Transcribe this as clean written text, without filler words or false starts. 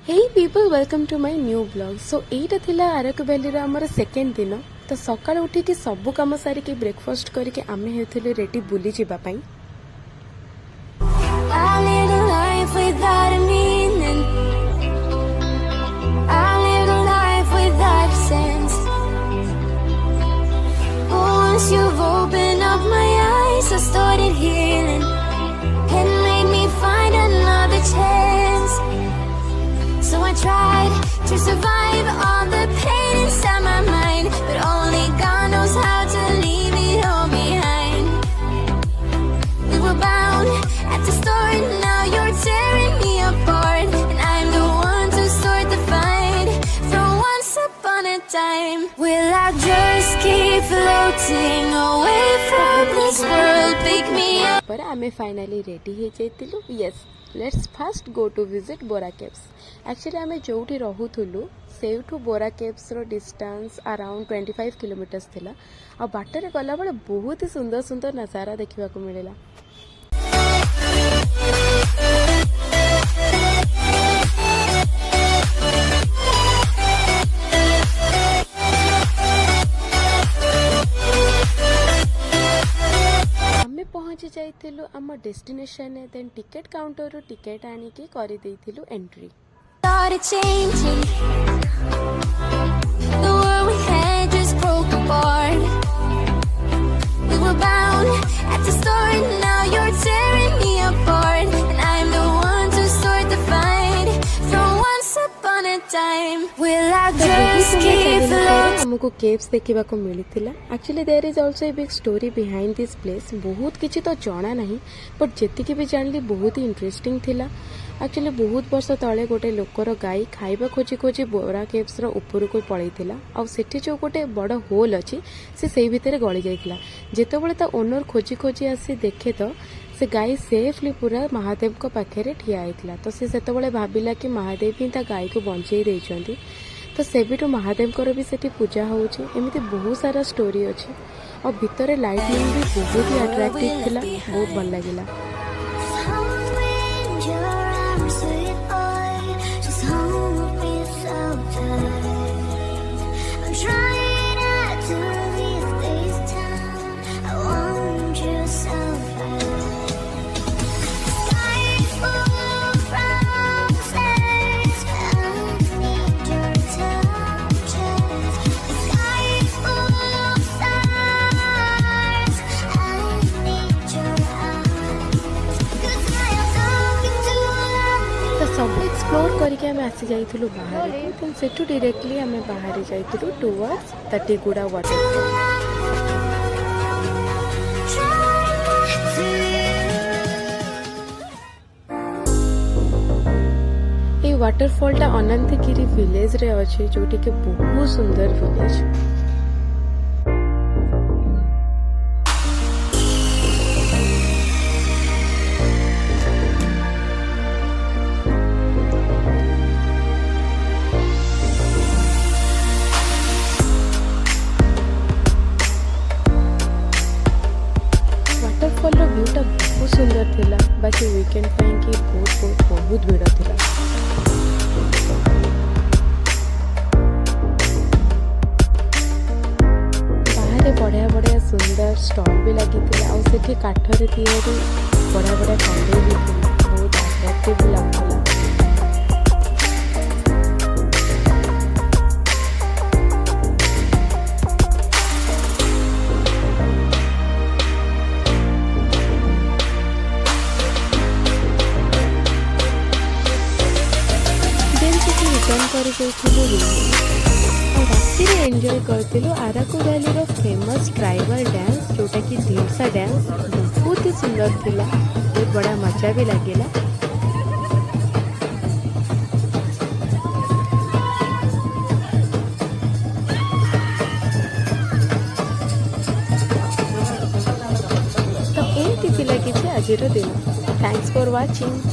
Hey people, welcome to my new vlog. So एटा थिला आरकू valley रा हमर सेकंड दिन। तो सकाळ उठी के सब काम सारी के ब्रेकफास्ट करके आमे हेथिले रेडी बुली जिबा पई। You've opened up my eyes, I started healing and made me find another chance. So I tried to survive all the pain inside my mind, but only God knows how to leave it all behind. We were bound at the start, now you're tearing me apart, and I'm the one to start the fight from once upon a time. Will I just keep floating away from this world? Pick me up. पर आमे finally ready हे जैतिलु। Yes, let's first go to visit Borra caves. Actually आमे जोठी रहुथुलु सेठू Borra caves रो distance around 25 kilometres थिला। आ बाटरे गला बळे बहुत ही सुंदर सुंदर नजारा देखिबा को मिलेला। पहुँची जाइथिलु आम डेस्टिनेशन देन टिकेट काउंटर रो टिकेट आनी के करि देइथिलु entry. Started changing. The world we had just broke apart. We were bound at the start, now you're tearing me apart, and I'm the one to start the fight from once upon a time. Will I just keep floating? हमको caves देखिबा को मिलिथिला। Actually there is also a big story behind this place. बहुत किछि तो जाना नहीं, but जेतिके भी जानली बहुत ही इंटरेस्टिंग थिला। एक्चुअली बहुत वर्ष तले गोटे लोकर गाई खाइबा खोजी खोजी बोरा केव्स रो ऊपर को पळैथिला। आ सेठी जो गोटे बड़ होल अछि से सेही भितरे गळी जाइथिला। जेतेबेले ता ओनर खोजी खोजी आसी देखे तो से गाई सेफली पूरा महादेव को पाखे ठिया आइथिला। तो से सेतेबेले भाबिला कि महादेव ही ता गाई को बंचेई देइछंती। तो सेबिठू महादेव को भी सेठी पूजा होउछि। एमिति बहुत सारा स्टोरी अछि और भितरे लाइटिंग भी बहुत ही अट्रैक्टिव थिला। बहुत भल लागिला। सब एक्सप्लोर करके आम आसी जाइथिलु बाहर को। देन सेठू डायरेक्टली आम बाहर जाइथिलु टुवर्ड्स तटीगुड़ा वाटरफॉल। ये वाटरफॉल टा अनंतगिरी विलेज रे अछि, जोटी के बहुत सुंदर विलेज। वाटरफॉल रो व्यूटा बहुत सुंदर थिला, बाकी वीकेंड पे कि बहुत भीड़ थिला। बाहर बढ़िया बढ़िया सुंदर स्टॉल भी लगी थिला। और सेठी काठरे तैयारी बढ़िया बढ़िया कंडे भी थिला। बहुत अट्रैक्टिव लागला। राति एंजॉय करथिलु आराकू वैली रो फेमस ट्राइबल डांस, जोटा कि ढेमसा डांस। बहुत ही सुंदर थिला, बहुत बड़ा मजा भी लागेला। तो एमती थिला कि आजिर दिन। Thanks for watching.